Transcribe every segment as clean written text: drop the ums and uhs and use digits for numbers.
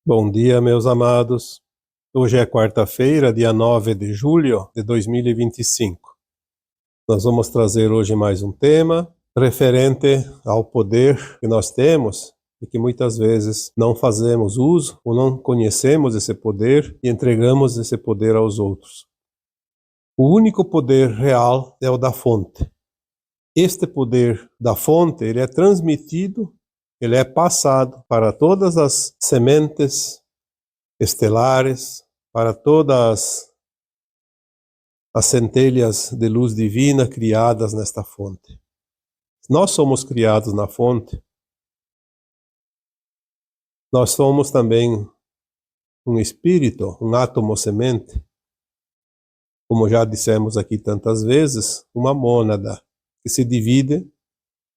Bom dia, meus amados. Hoje é quarta-feira, dia 9 de julho de 2025. Nós vamos trazer hoje mais um tema referente ao poder que nós temos e que muitas vezes não fazemos uso ou não conhecemos esse poder e entregamos esse poder aos outros. O único poder real é o da fonte. Este poder da fonte, ele é transmitido, ele é passado para todas as sementes estelares, para todas as centelhas de luz divina criadas nesta fonte. Nós somos criados na fonte. Nós somos também um espírito, um átomo semente. Como já dissemos aqui tantas vezes, uma mônada que se divide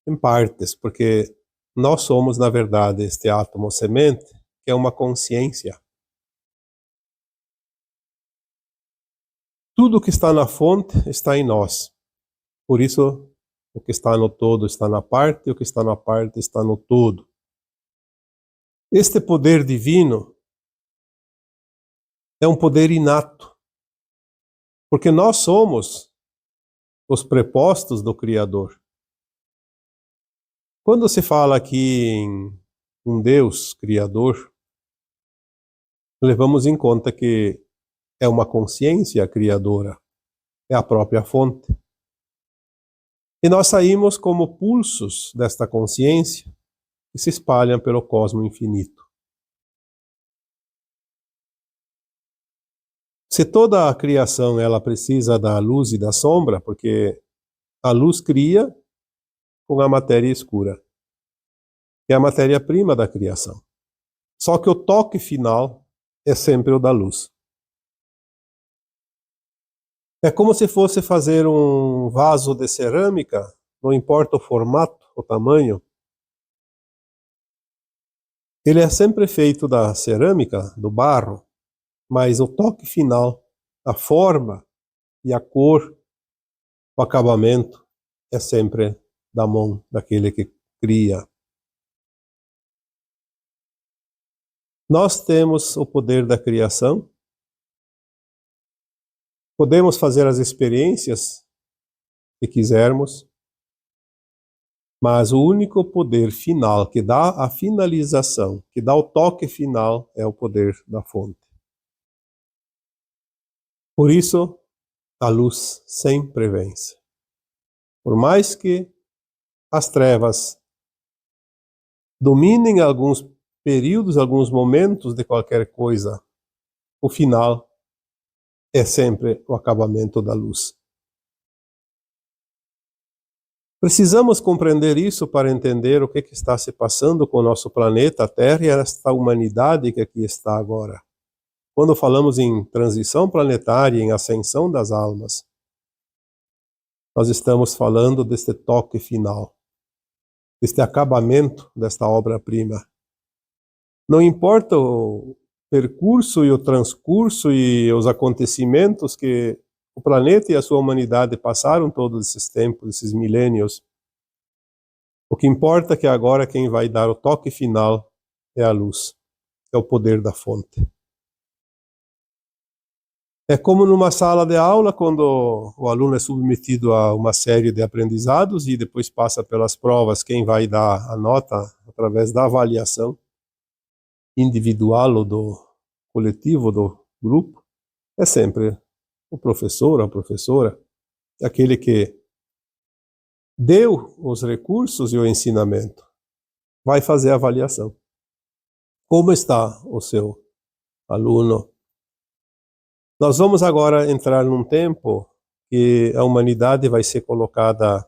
em partes, porque nós somos, na verdade, este átomo semente, que é uma consciência. Tudo que está na fonte está em nós. Por isso, o que está no todo está na parte, e o que está na parte está no todo. Este poder divino é um poder inato, porque nós somos os prepostos do Criador. Quando se fala aqui em um Deus Criador, levamos em conta que é uma consciência criadora, é a própria fonte. E nós saímos como pulsos desta consciência que se espalham pelo cosmo infinito. Se toda a criação ela precisa da luz e da sombra, porque a luz cria com a matéria escura, que é a matéria-prima da criação. Só que o toque final é sempre o da luz. É como se fosse fazer um vaso de cerâmica, não importa o formato, o tamanho. Ele é sempre feito da cerâmica, do barro, mas o toque final, a forma e a cor, o acabamento, é sempre da mão daquele que cria. Nós temos o poder da criação, podemos fazer as experiências que quisermos, mas o único poder final que dá a finalização, que dá o toque final, é o poder da fonte. Por isso, a luz sempre vence. Por mais que as trevas dominem alguns períodos, alguns momentos de qualquer coisa, o final é sempre o acabamento da luz. Precisamos compreender isso para entender o que está se passando com o nosso planeta Terra e esta humanidade que aqui está agora. Quando falamos em transição planetária, em ascensão das almas, nós estamos falando deste toque final, deste acabamento desta obra-prima. Não importa o percurso e o transcurso e os acontecimentos que o planeta e a sua humanidade passaram todos esses tempos, esses milênios. O que importa é que agora quem vai dar o toque final é a luz, é o poder da fonte. É como numa sala de aula, quando o aluno é submetido a uma série de aprendizados e depois passa pelas provas, quem vai dar a nota através da avaliação individual ou do coletivo, do grupo, é sempre o professor, a professora, aquele que deu os recursos e o ensinamento, vai fazer a avaliação. Como está o seu aluno? Nós vamos agora entrar num tempo que a humanidade vai ser colocada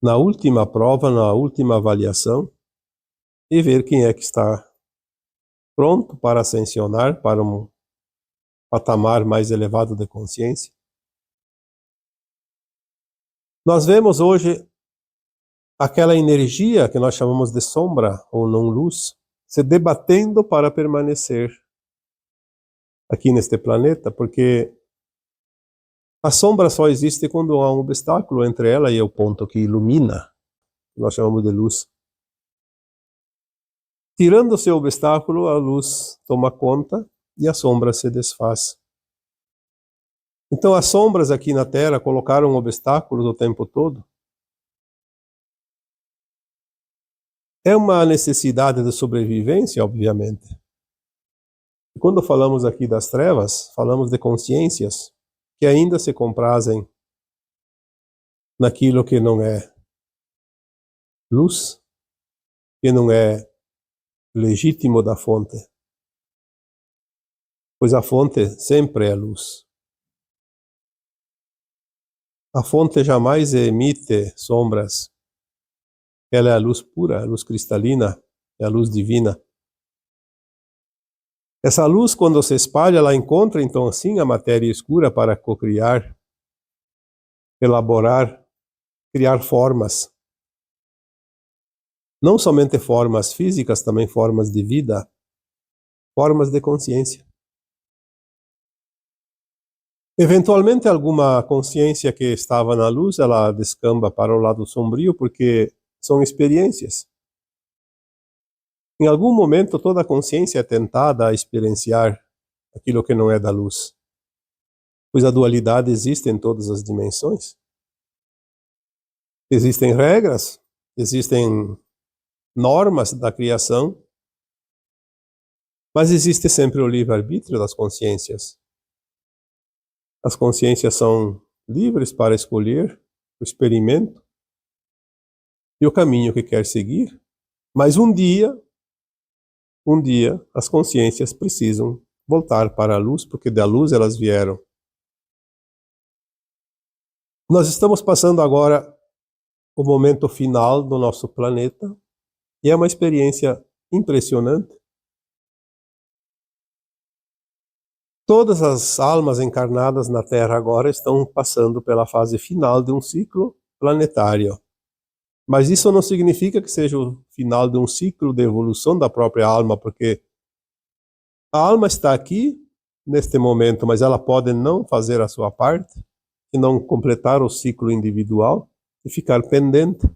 na última prova, na última avaliação, e ver quem é que está pronto para ascensionar para um patamar mais elevado de consciência. Nós vemos hoje aquela energia que nós chamamos de sombra ou não-luz se debatendo para permanecer aqui neste planeta, porque a sombra só existe quando há um obstáculo entre ela e o ponto que ilumina, que nós chamamos de luz. Tirando-se o obstáculo, a luz toma conta e a sombra se desfaz. Então as sombras aqui na Terra colocaram obstáculos o tempo todo. É uma necessidade de sobrevivência, obviamente. E quando falamos aqui das trevas, falamos de consciências que ainda se comprazem naquilo que não é luz, que não é legítimo da fonte, pois a fonte sempre é luz. A fonte jamais emite sombras. Ela é a luz pura, a luz cristalina, é a luz divina. Essa luz, quando se espalha, ela encontra então assim a matéria escura para cocriar, elaborar, criar formas. Não somente formas físicas, também formas de vida, formas de consciência. Eventualmente, alguma consciência que estava na luz, ela descamba para o lado sombrio, porque são experiências. Em algum momento, toda consciência é tentada a experienciar aquilo que não é da luz, pois a dualidade existe em todas as dimensões. Existem regras, existem normas da criação, mas existe sempre o livre-arbítrio das consciências. As consciências são livres para escolher o experimento e o caminho que quer seguir, mas um dia, as consciências precisam voltar para a luz, porque da luz elas vieram. Nós estamos passando agora o momento final do nosso planeta, e é uma experiência impressionante. Todas as almas encarnadas na Terra agora estão passando pela fase final de um ciclo planetário. Mas isso não significa que seja o final de um ciclo de evolução da própria alma, porque a alma está aqui neste momento, mas ela pode não fazer a sua parte, e não completar o ciclo individual e ficar pendente.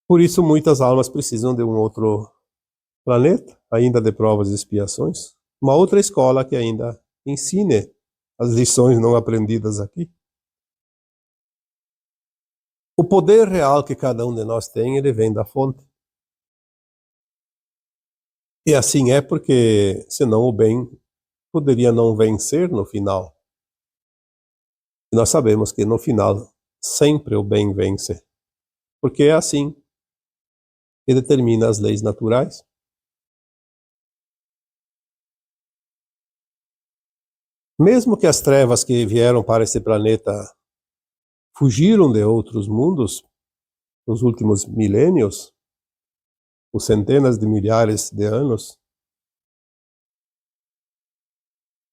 Por isso muitas almas precisam de um outro planeta, ainda de provas e expiações, uma outra escola que ainda ensine as lições não aprendidas aqui. O poder real que cada um de nós tem, ele vem da fonte. E assim é porque, senão o bem poderia não vencer no final. E nós sabemos que no final sempre o bem vence, porque é assim que determina as leis naturais. Mesmo que as trevas que vieram para esse planeta fugiram de outros mundos nos últimos milênios, por centenas de milhares de anos,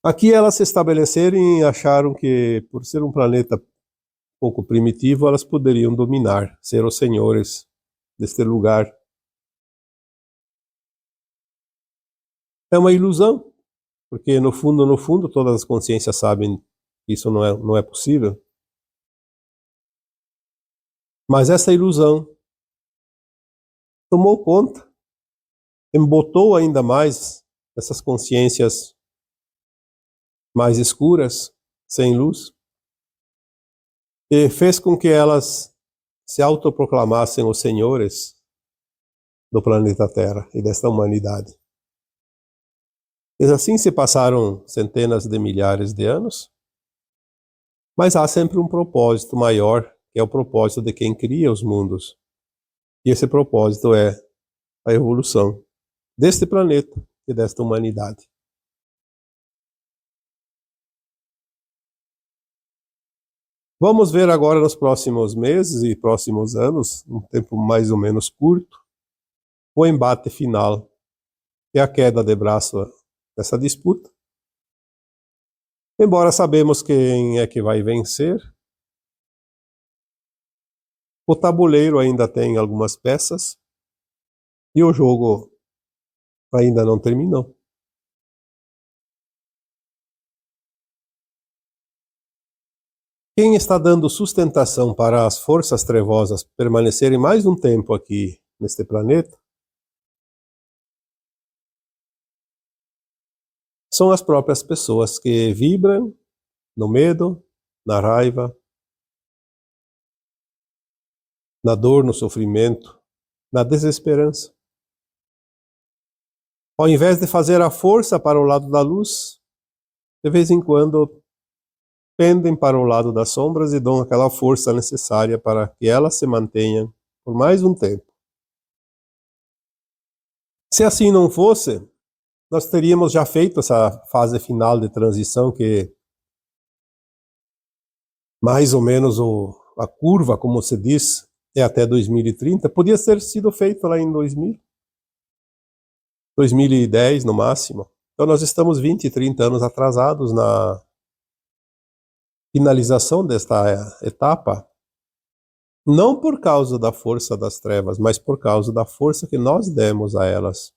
aqui elas se estabeleceram e acharam que, por ser um planeta pouco primitivo, elas poderiam dominar, ser os senhores deste lugar. É uma ilusão, porque no fundo, todas as consciências sabem que isso não é possível. Mas essa ilusão tomou conta, embotou ainda mais essas consciências mais escuras, sem luz, e fez com que elas se autoproclamassem os senhores do planeta Terra e desta humanidade. E assim se passaram centenas de milhares de anos, mas há sempre um propósito maior, que é o propósito de quem cria os mundos. E esse propósito é a evolução deste planeta e desta humanidade. Vamos ver agora nos próximos meses e próximos anos, um tempo mais ou menos curto, o embate final, que é a queda de braço dessa disputa. Embora sabemos quem é que vai vencer, o tabuleiro ainda tem algumas peças e o jogo ainda não terminou. Quem está dando sustentação para as forças trevosas permanecerem mais um tempo aqui neste planeta são as próprias pessoas que vibram no medo, na raiva, na dor, no sofrimento, na desesperança. Ao invés de fazer a força para o lado da luz, de vez em quando pendem para o lado das sombras e dão aquela força necessária para que elas se mantenham por mais um tempo. Se assim não fosse, nós teríamos já feito essa fase final de transição que mais ou menos a curva, como se diz, é até 2030, podia ter sido feito lá em 2010 no máximo. Então nós estamos 20, 30 anos atrasados na finalização desta etapa, não por causa da força das trevas, mas por causa da força que nós demos a elas,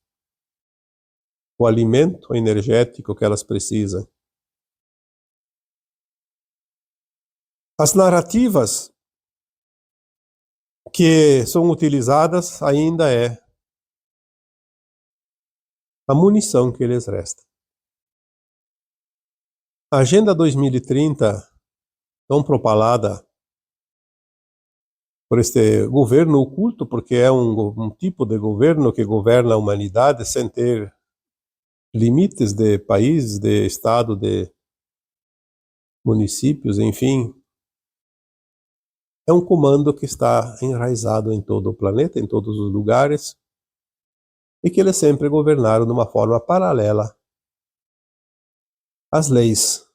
o alimento energético que elas precisam. As narrativas que são utilizadas ainda é a munição que lhes resta. A Agenda 2030, tão propalada por este governo oculto, porque é um tipo de governo que governa a humanidade sem ter limites de países, de estado, de municípios, enfim. É um comando que está enraizado em todo o planeta, em todos os lugares, e que eles sempre governaram de uma forma paralela às leis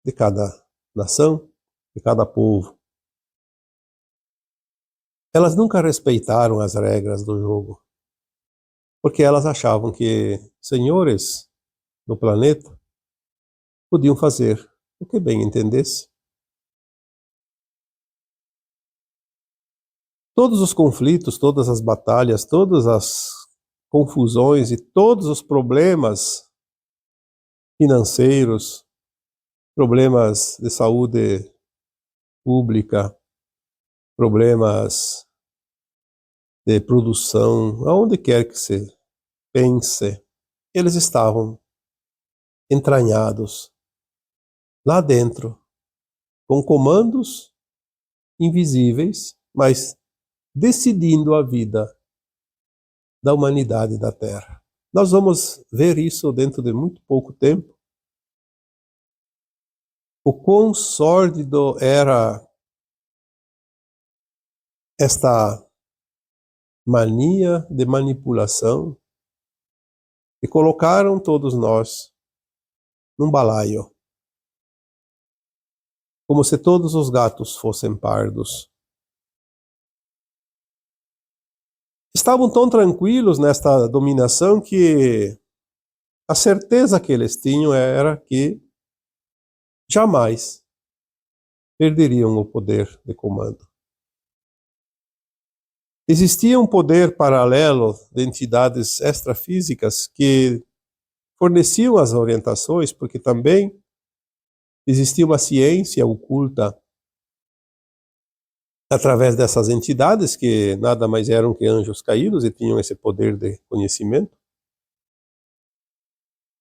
de cada nação, de cada povo. Elas nunca respeitaram as regras do jogo, porque elas achavam que senhores do planeta podiam fazer o que bem entendesse. Todos os conflitos, todas as batalhas, todas as confusões e todos os problemas financeiros, problemas de saúde pública, problemas de produção, aonde quer que se pense, eles estavam entranhados lá dentro, com comandos invisíveis, mas decidindo a vida da humanidade da Terra. Nós vamos ver isso dentro de muito pouco tempo. O quão sórdido era esta mania de manipulação e colocaram todos nós num balaio, como se todos os gatos fossem pardos. Estavam tão tranquilos nesta dominação que a certeza que eles tinham era que jamais perderiam o poder de comando. Existia um poder paralelo de entidades extrafísicas que forneciam as orientações, porque também existia uma ciência oculta através dessas entidades que nada mais eram que anjos caídos e tinham esse poder de conhecimento.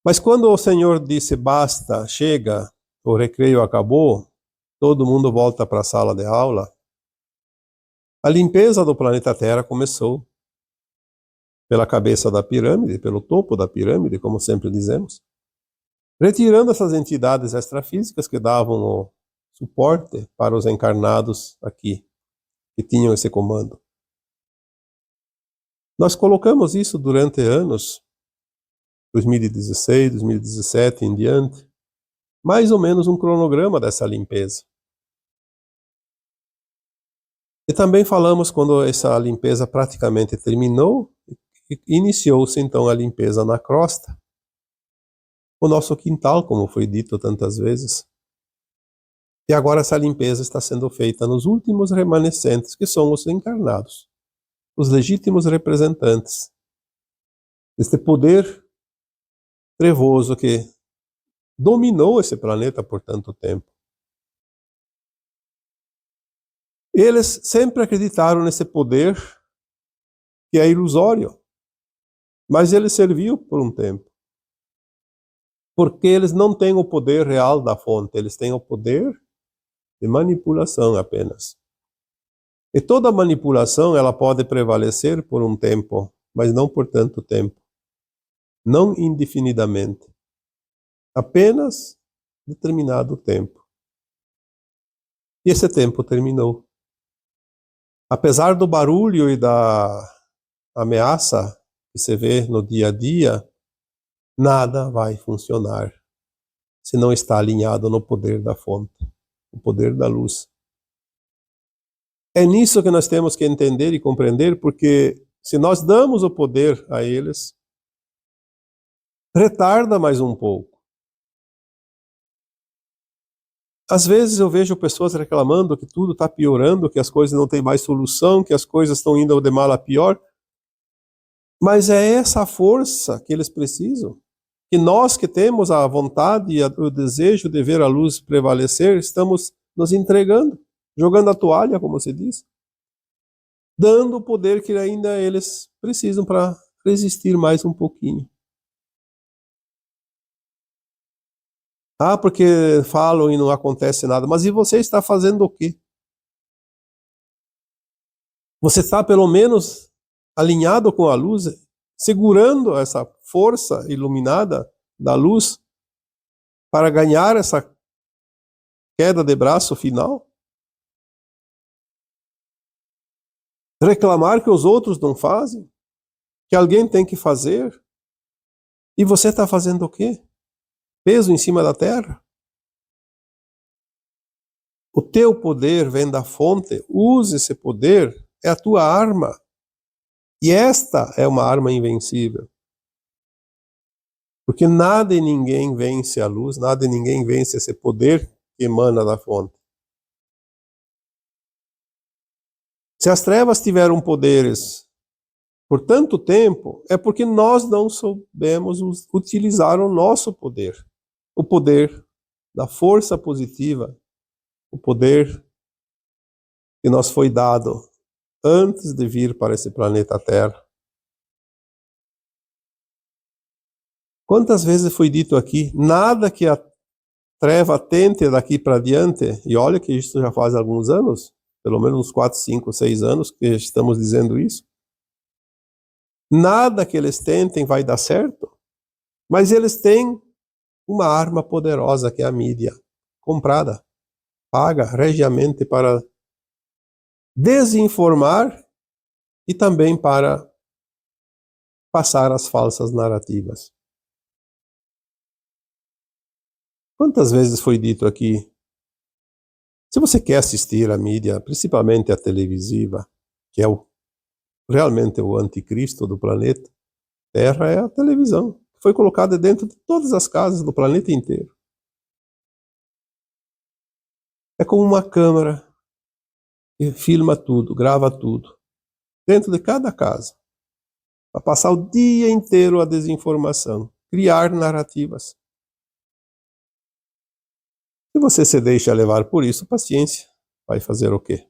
Mas quando o Senhor disse basta, chega, o recreio acabou, todo mundo volta para a sala de aula, a limpeza do planeta Terra começou pela cabeça da pirâmide, pelo topo da pirâmide, como sempre dizemos, retirando essas entidades extrafísicas que davam o suporte para os encarnados aqui, que tinham esse comando. Nós colocamos isso durante anos, 2016, 2017 em diante, mais ou menos um cronograma dessa limpeza. E também falamos quando essa limpeza praticamente terminou, iniciou-se então a limpeza na crosta, o nosso quintal, como foi dito tantas vezes. E agora essa limpeza está sendo feita nos últimos remanescentes, que são os encarnados, os legítimos representantes deste poder trevoso que dominou esse planeta por tanto tempo. Eles sempre acreditaram nesse poder que é ilusório. Mas ele serviu por um tempo. Porque eles não têm o poder real da fonte, eles têm o poder de manipulação apenas. E toda manipulação ela pode prevalecer por um tempo, mas não por tanto tempo. Não indefinidamente. Apenas determinado tempo. E esse tempo terminou. Apesar do barulho e da ameaça que se vê no dia a dia, nada vai funcionar se não está alinhado no poder da fonte, o poder da luz. É nisso que nós temos que entender e compreender, porque se nós damos o poder a eles, retarda mais um pouco. Às vezes eu vejo pessoas reclamando que tudo está piorando, que as coisas não têm mais solução, que as coisas estão indo de mal a pior. Mas é essa força que eles precisam. Que nós que temos a vontade e o desejo de ver a luz prevalecer, estamos nos entregando, jogando a toalha, como se diz, dando o poder que ainda eles precisam para resistir mais um pouquinho. Ah, porque falam e não acontece nada. Mas e você está fazendo o quê? Você está pelo menos alinhado com a luz, segurando essa força iluminada da luz para ganhar essa queda de braço final? Reclamar que os outros não fazem? Que alguém tem que fazer? E você está fazendo o quê? Peso em cima da terra? O teu poder vem da fonte, use esse poder, é a tua arma. E esta é uma arma invencível. Porque nada e ninguém vence a luz, nada e ninguém vence esse poder que emana da fonte. Se as trevas tiveram poderes por tanto tempo, é porque nós não soubemos utilizar o nosso poder. O poder da força positiva, o poder que nos foi dado antes de vir para esse planeta Terra. Quantas vezes foi dito aqui, nada que a treva tente daqui para diante, e olha que isso já faz alguns anos, pelo menos uns 4, 5, 6 anos que estamos dizendo isso, nada que eles tentem vai dar certo, mas eles têm uma arma poderosa que é a mídia, comprada, paga regiamente para desinformar e também para passar as falsas narrativas. Quantas vezes foi dito aqui, se você quer assistir a mídia, principalmente a televisiva, que é realmente o anticristo do planeta Terra, é a televisão, que foi colocada dentro de todas as casas do planeta inteiro. É como uma câmera que filma tudo, grava tudo, dentro de cada casa, para passar o dia inteiro a desinformação, criar narrativas. Se você se deixa levar por isso, paciência, vai fazer o quê?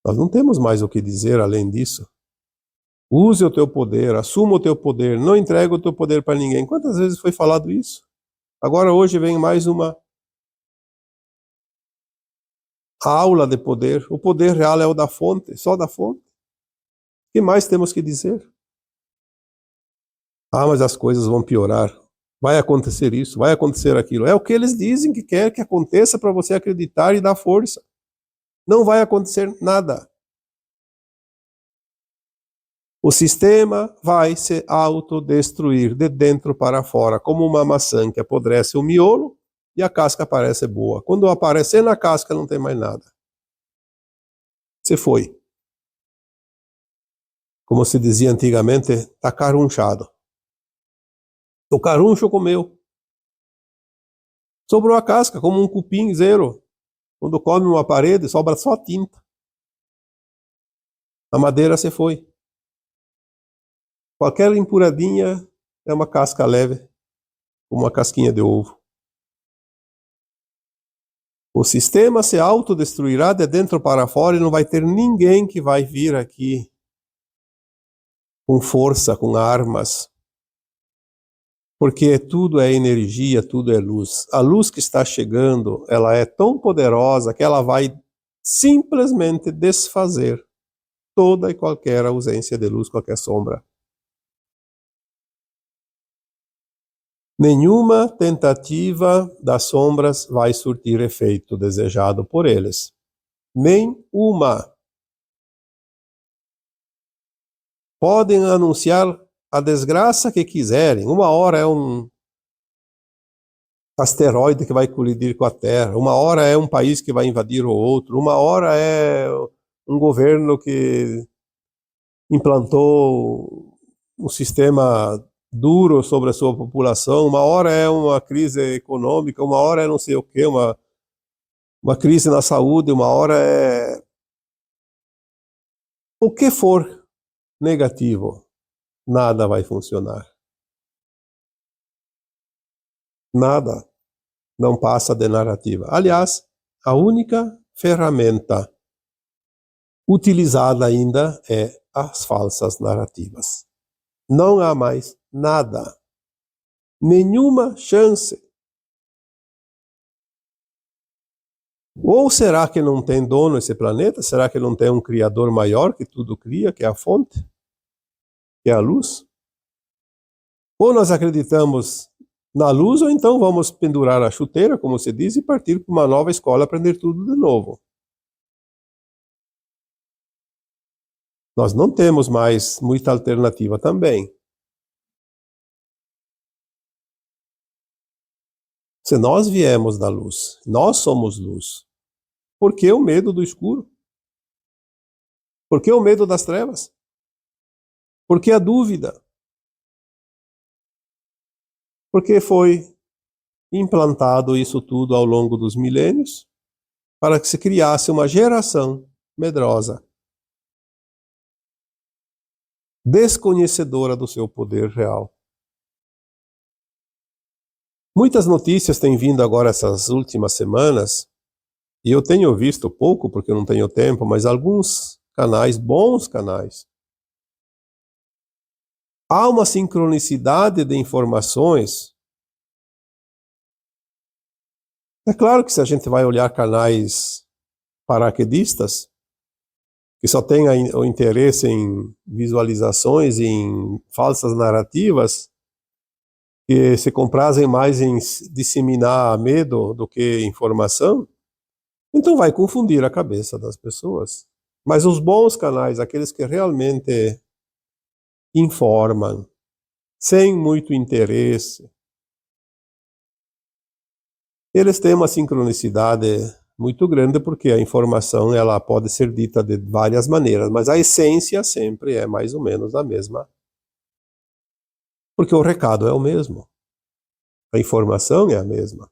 Nós não temos mais o que dizer além disso. Use o teu poder, assuma o teu poder, não entregue o teu poder para ninguém. Quantas vezes foi falado isso? Agora hoje vem mais uma aula de poder. O poder real é o da fonte, só da fonte. O que mais temos que dizer? Ah, mas as coisas vão piorar. Vai acontecer isso, vai acontecer aquilo. É o que eles dizem que quer que aconteça para você acreditar e dar força. Não vai acontecer nada. O sistema vai se autodestruir de dentro para fora, como uma maçã que apodrece o miolo e a casca parece boa. Quando aparecer na casca não tem mais nada. Se foi. Como se dizia antigamente, está carunchado. O caruncho comeu. Sobrou a casca, como um cupim zero. Quando come uma parede, sobra só tinta. A madeira se foi. Qualquer empuradinha é uma casca leve, como uma casquinha de ovo. O sistema se autodestruirá de dentro para fora e não vai ter ninguém que vai vir aqui com força, com armas, porque tudo é energia, tudo é luz. A luz que está chegando, ela é tão poderosa que ela vai simplesmente desfazer toda e qualquer ausência de luz, qualquer sombra. Nenhuma tentativa das sombras vai surtir efeito desejado por eles. Nenhuma. Podem anunciar a desgraça que quiserem. Uma hora é um asteroide que vai colidir com a Terra, uma hora é um país que vai invadir o outro, uma hora é um governo que implantou um sistema duro sobre a sua população, uma hora é uma crise econômica, uma hora é não sei o quê, uma crise na saúde, uma hora é o que for negativo, nada vai funcionar. Nada não passa de narrativa. Aliás, a única ferramenta utilizada ainda é as falsas narrativas. Não há mais nada, nenhuma chance. Ou será que não tem dono esse planeta? Será que não tem um criador maior que tudo cria, que é a fonte, que é a luz? Ou nós acreditamos na luz, ou então vamos pendurar a chuteira, como se diz, e partir para uma nova escola aprender tudo de novo. Nós não temos mais muita alternativa também. Se nós viemos da luz, nós somos luz. Por que o medo do escuro? Por que o medo das trevas? Por que a dúvida? Porque foi implantado isso tudo ao longo dos milênios para que se criasse uma geração medrosa, desconhecedora do seu poder real. Muitas notícias têm vindo agora essas últimas semanas, e eu tenho visto pouco porque eu não tenho tempo, mas alguns canais, bons canais. Há uma sincronicidade de informações. É claro que se a gente vai olhar canais paraquedistas, que só têm o interesse em visualizações, em falsas narrativas, que se comprazem mais em disseminar medo do que informação, então vai confundir a cabeça das pessoas. Mas os bons canais, aqueles que realmente informam, sem muito interesse, eles têm uma sincronicidade muito grande, porque a informação ela pode ser dita de várias maneiras, mas a essência sempre é mais ou menos a mesma. Porque o recado é o mesmo. A informação é a mesma.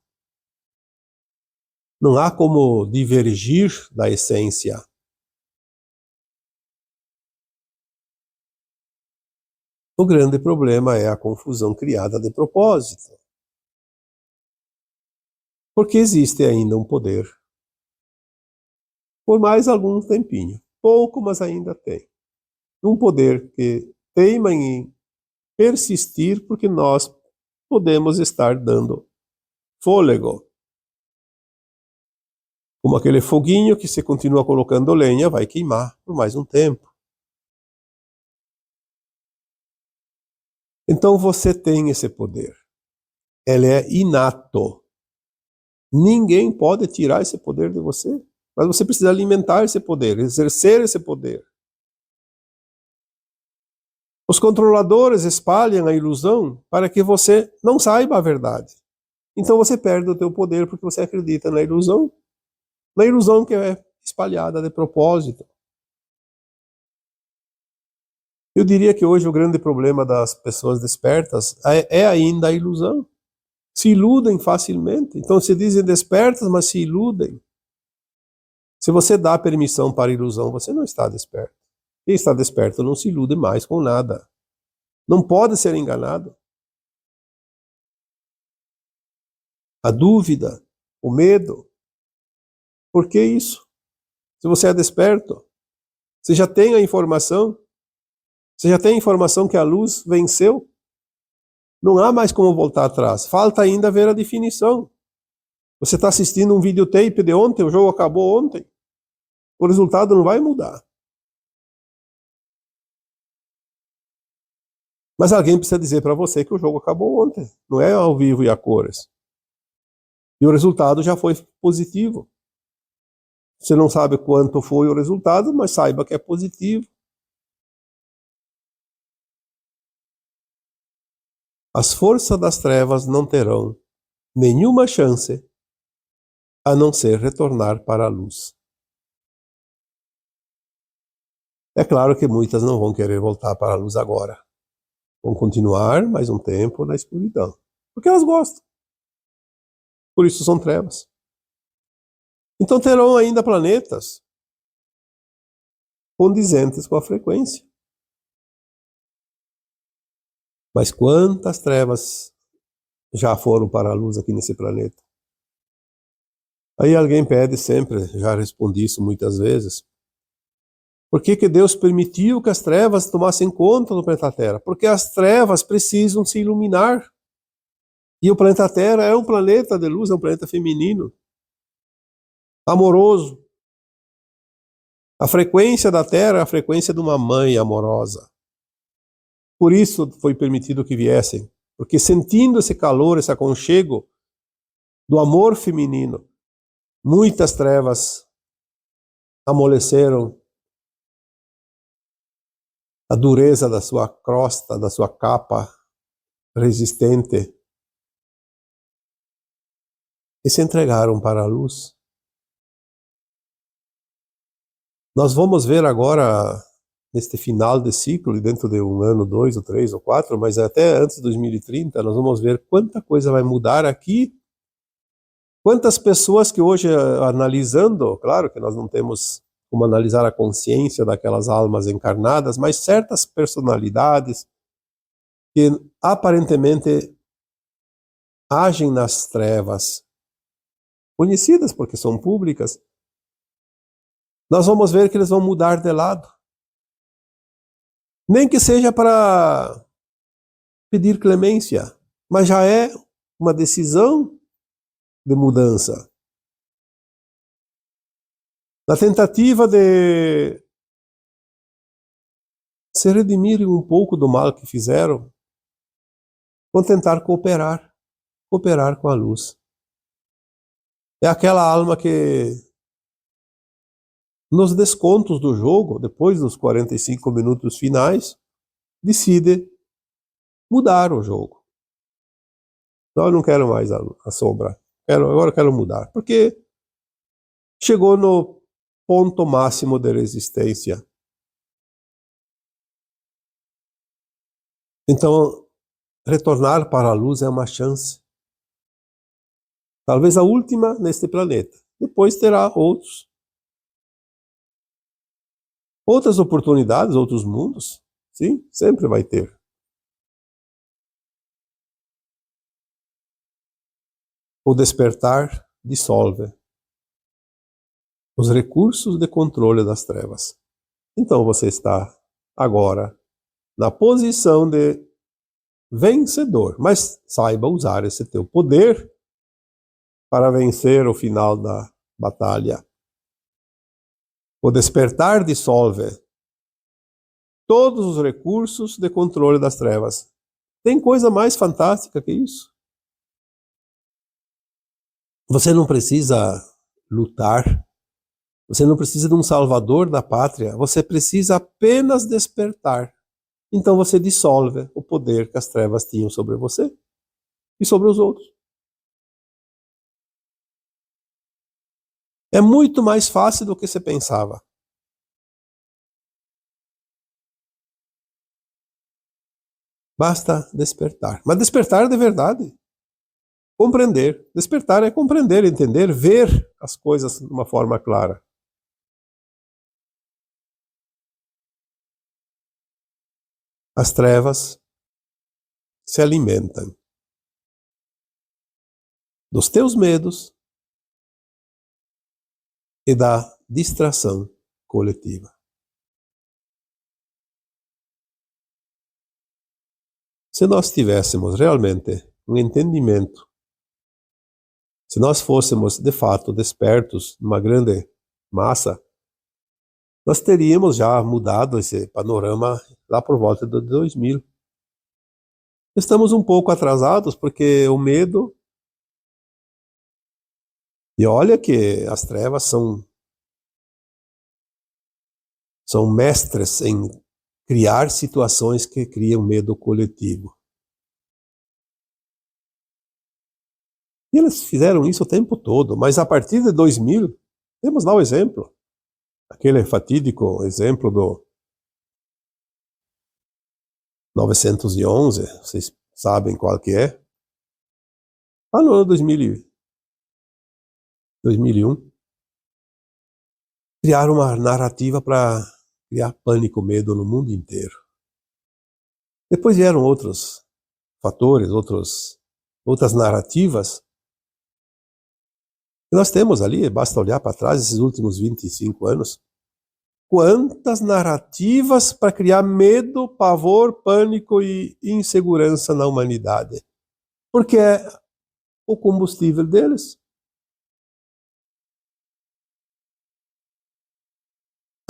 Não há como divergir da essência. O grande problema é a confusão criada de propósito. Porque existe ainda um poder. Por mais algum tempinho. Pouco, mas ainda tem. Um poder que teima em persistir porque nós podemos estar dando fôlego. Como aquele foguinho que se continua colocando lenha vai queimar por mais um tempo. Então você tem esse poder. Ele é inato. Ninguém pode tirar esse poder de você. Mas você precisa alimentar esse poder, exercer esse poder. Os controladores espalham a ilusão para que você não saiba a verdade. Então você perde o teu poder porque você acredita na ilusão que é espalhada de propósito. Eu diria que hoje o grande problema das pessoas despertas é ainda a ilusão. Se iludem facilmente. Então se dizem despertas, mas se iludem. Se você dá permissão para a ilusão, você não está desperto. Quem está desperto não se ilude mais com nada. Não pode ser enganado. A dúvida, o medo. Por que isso? Se você é desperto, você já tem a informação. Você já tem a informação que a luz venceu? Não há mais como voltar atrás. Falta ainda ver a definição. Você está assistindo um videotape de ontem, o jogo acabou ontem. O resultado não vai mudar. Mas alguém precisa dizer para você que o jogo acabou ontem. Não é ao vivo e a cores. E o resultado já foi positivo. Você não sabe quanto foi o resultado, mas saiba que é positivo. As forças das trevas não terão nenhuma chance a não ser retornar para a luz. É claro que muitas não vão querer voltar para a luz agora. Vão continuar mais um tempo na escuridão. Porque elas gostam. Por isso são trevas. Então terão ainda planetas condizentes com a frequência. Mas quantas trevas já foram para a luz aqui nesse planeta? Aí alguém pede sempre, já respondi isso muitas vezes, por que que Deus permitiu que as trevas tomassem conta do planeta Terra? Porque as trevas precisam se iluminar. E o planeta Terra é um planeta de luz, é um planeta feminino, amoroso. A frequência da Terra é a frequência de uma mãe amorosa. Por isso foi permitido que viessem, porque sentindo esse calor, esse aconchego do amor feminino, muitas trevas amoleceram a dureza da sua crosta, da sua capa resistente e se entregaram para a luz. Nós vamos ver agora, neste final de ciclo, e dentro de um ano, 2, ou 3, ou 4, mas até antes de 2030, nós vamos ver quanta coisa vai mudar aqui. Quantas pessoas que hoje, analisando, claro que nós não temos como analisar a consciência daquelas almas encarnadas, mas certas personalidades que aparentemente agem nas trevas, conhecidas porque são públicas, nós vamos ver que eles vão mudar de lado. Nem que seja para pedir clemência, mas já é uma decisão de mudança. Na tentativa de se redimirem um pouco do mal que fizeram, vão tentar cooperar com a luz. É aquela alma que, nos descontos do jogo, depois dos 45 minutos finais, decide mudar o jogo. Então eu não quero mais a sombra, agora eu quero mudar, porque chegou no ponto máximo de resistência. Então, retornar para a luz é uma chance. Talvez a última neste planeta. Depois terá outras oportunidades, outros mundos. Sim, sempre vai ter. O despertar dissolve os recursos de controle das trevas. Então você está agora na posição de vencedor, mas saiba usar esse teu poder para vencer o final da batalha. O despertar dissolve todos os recursos de controle das trevas. Tem coisa mais fantástica que isso? Você não precisa lutar, você não precisa de um salvador da pátria, você precisa apenas despertar. Então você dissolve o poder que as trevas tinham sobre você e sobre os outros. É muito mais fácil do que você pensava. Basta despertar. Mas despertar de verdade. Compreender. Despertar é compreender, entender, ver as coisas de uma forma clara. As trevas se alimentam dos teus medos e da distração coletiva. Se nós tivéssemos realmente um entendimento, se nós fôssemos de fato despertos numa grande massa, nós teríamos já mudado esse panorama lá por volta de 2000. Estamos um pouco atrasados porque o medo, e olha que as trevas são mestres em criar situações que criam medo coletivo. E eles fizeram isso o tempo todo, mas a partir de 2000, temos lá o exemplo. Aquele fatídico exemplo do 911, vocês sabem qual que é. Lá no ano 2001, criaram uma narrativa para criar pânico, medo no mundo inteiro. Depois vieram outros fatores, outras narrativas. E nós temos ali, basta olhar para trás, esses últimos 25 anos, quantas narrativas para criar medo, pavor, pânico e insegurança na humanidade. Porque é o combustível deles.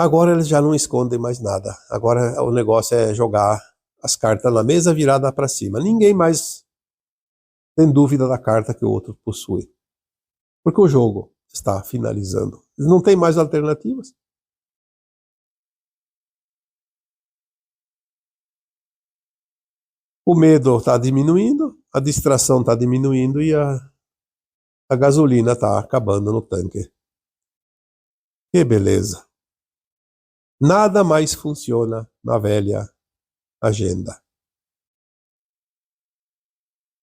Agora eles já não escondem mais nada. Agora o negócio é jogar as cartas na mesa virada para cima. Ninguém mais tem dúvida da carta que o outro possui. Porque o jogo está finalizando. Eles não têm mais alternativas. O medo está diminuindo, a distração está diminuindo e a gasolina está acabando no tanque. Que beleza. Nada mais funciona na velha agenda.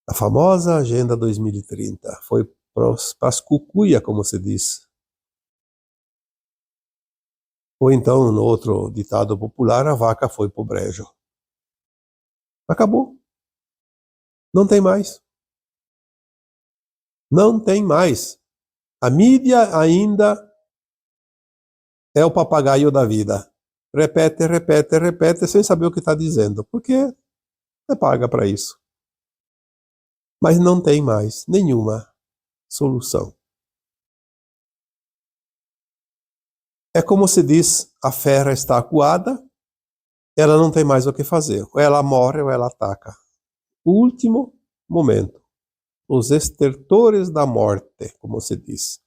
A famosa Agenda 2030 foi para as cucuia, como se diz. Ou então, no outro ditado popular, a vaca foi pro brejo. Acabou. Não tem mais. Não tem mais. A mídia ainda é o papagaio da vida. Repete, repete, repete, sem saber o que está dizendo. Porque você paga para isso. Mas não tem mais nenhuma solução. É como se diz, a fera está acuada, ela não tem mais o que fazer. Ou ela morre ou ela ataca. O último momento. Os estertores da morte, como se diz.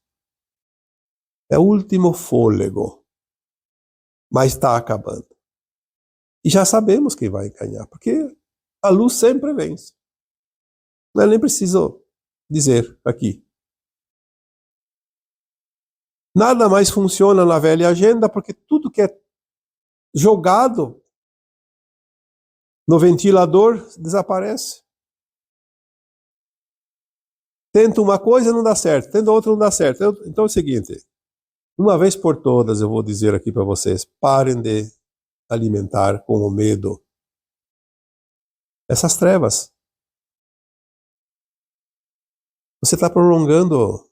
É o último fôlego. Mas está acabando. E já sabemos quem vai ganhar, porque a luz sempre vence. Não é nem preciso dizer aqui. Nada mais funciona na velha agenda, porque tudo que é jogado no ventilador desaparece. Tenta uma coisa, não dá certo. Tenta outra, não dá certo. Então é o seguinte, uma vez por todas eu vou dizer aqui para vocês, parem de alimentar com o medo essas trevas. Você está prolongando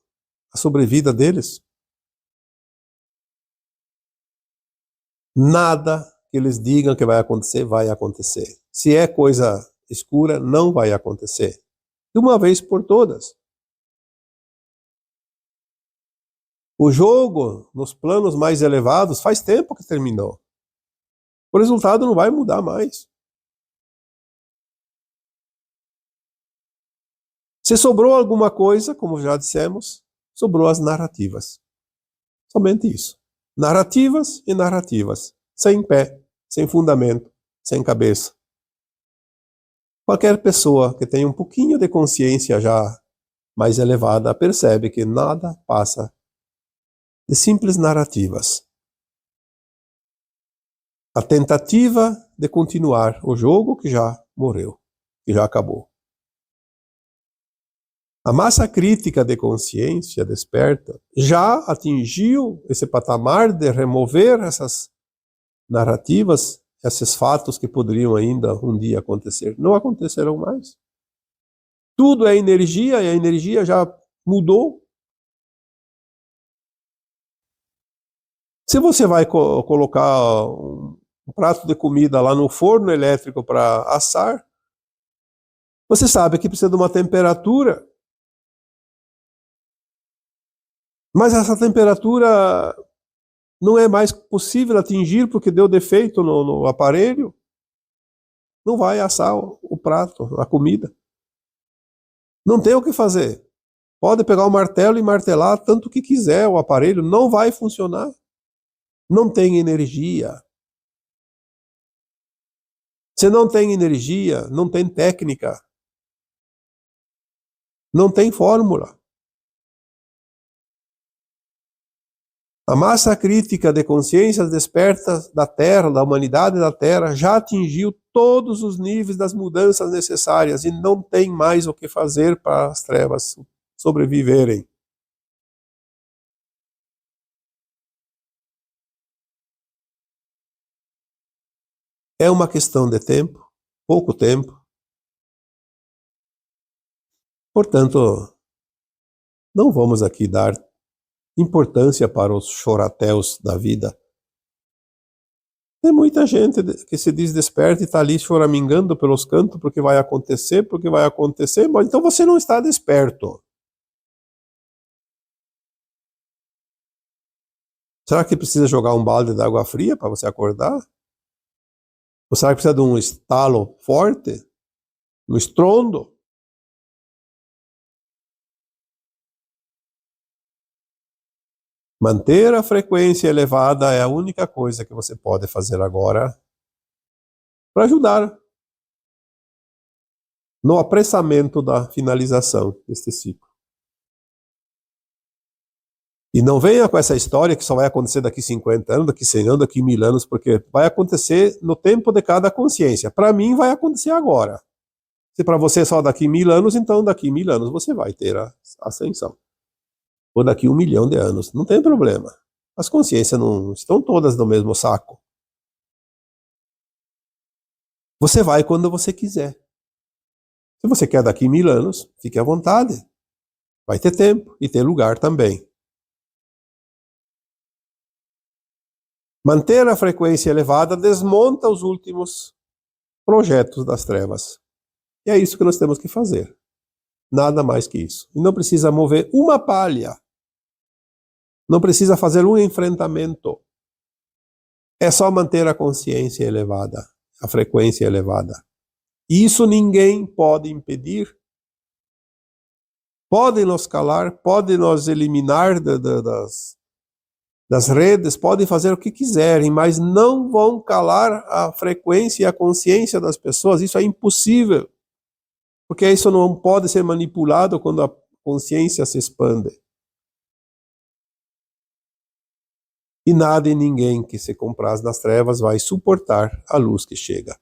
a sobrevida deles. Nada que eles digam que vai acontecer, vai acontecer. Se é coisa escura, não vai acontecer. De uma vez por todas. O jogo, nos planos mais elevados, faz tempo que terminou. O resultado não vai mudar mais. Se sobrou alguma coisa, como já dissemos, sobrou as narrativas. Somente isso. Narrativas e narrativas. Sem pé, sem fundamento, sem cabeça. Qualquer pessoa que tenha um pouquinho de consciência já mais elevada percebe que nada passa de simples narrativas. A tentativa de continuar o jogo que já morreu, que já acabou. A massa crítica de consciência desperta já atingiu esse patamar de remover essas narrativas, esses fatos que poderiam ainda um dia acontecer. Não acontecerão mais. Tudo é energia e a energia já mudou. Se você vai colocar um prato de comida lá no forno elétrico para assar, Você sabe que precisa de uma temperatura, mas essa temperatura não é mais possível atingir porque deu defeito no aparelho. Não vai assar o prato, a comida. Não tem o que fazer. Pode pegar o martelo e martelar tanto que quiser, o aparelho não vai funcionar. Não tem energia. Se não tem energia, não tem técnica, não tem fórmula. A massa crítica de consciências despertas da Terra, da humanidade da Terra, já atingiu todos os níveis das mudanças necessárias e não tem mais o que fazer para as trevas sobreviverem. É uma questão de tempo, pouco tempo. Portanto, não vamos aqui dar importância para os choratéus da vida. Tem muita gente que se diz desperta e está ali choramingando pelos cantos porque vai acontecer, mas então você não está desperto. Será que precisa jogar um balde de água fria para você acordar? Ou será que precisa de um estalo forte? Um estrondo? Manter a frequência elevada é a única coisa que você pode fazer agora para ajudar no apressamento da finalização deste ciclo. E não venha com essa história que só vai acontecer daqui 50 anos, daqui 100 anos, daqui 1000 anos, porque vai acontecer no tempo de cada consciência. Para mim vai acontecer agora. Se para você é só daqui 1000 anos, então daqui 1000 anos você vai ter a ascensão. Ou daqui 1 milhão de anos, não tem problema. As consciências não estão todas no mesmo saco. Você vai quando você quiser. Se você quer daqui 1000 anos, fique à vontade. Vai ter tempo e ter lugar também. Manter a frequência elevada desmonta os últimos projetos das trevas. E é isso que nós temos que fazer. Nada mais que isso. E não precisa mover uma palha. Não precisa fazer um enfrentamento. É só manter a consciência elevada, a frequência elevada. E isso ninguém pode impedir. Podem nos calar, podem nos eliminar das redes, podem fazer o que quiserem, mas não vão calar a frequência e a consciência das pessoas. Isso é impossível, porque isso não pode ser manipulado quando a consciência se expande. E nada e ninguém que se compraz nas trevas vai suportar a luz que chega.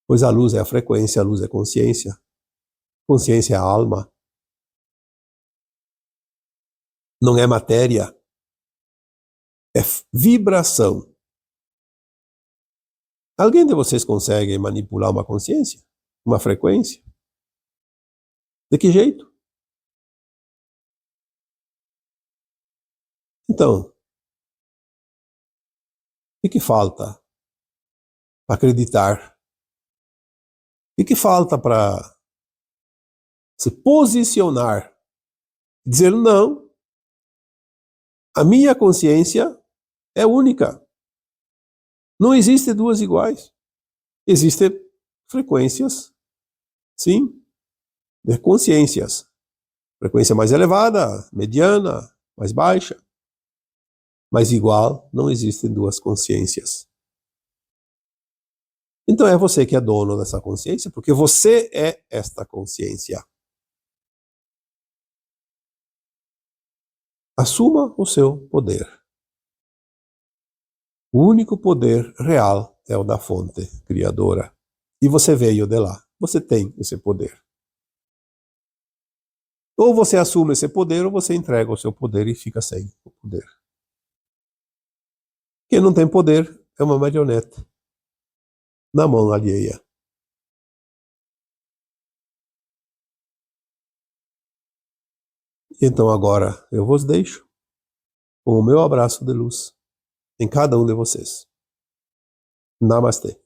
Pois a luz é a frequência, a luz é consciência. Consciência é a alma. Não é matéria. É vibração. Alguém de vocês consegue manipular uma consciência? Uma frequência? De que jeito? Então, o que falta para acreditar? O que falta para se posicionar? Dizer não, a minha consciência é única. Não existe duas iguais. Existem frequências, sim, de consciências. Frequência mais elevada, mediana, mais baixa. Mas igual, não existem duas consciências. Então é você que é dono dessa consciência, porque você é esta consciência. Assuma o seu poder. O único poder real é o da fonte criadora. E você veio de lá. Você tem esse poder. Ou você assume esse poder, ou você entrega o seu poder e fica sem o poder. Quem não tem poder é uma marionete na mão alheia. Então agora eu vos deixo com o meu abraço de luz em cada um de vocês. Namastê.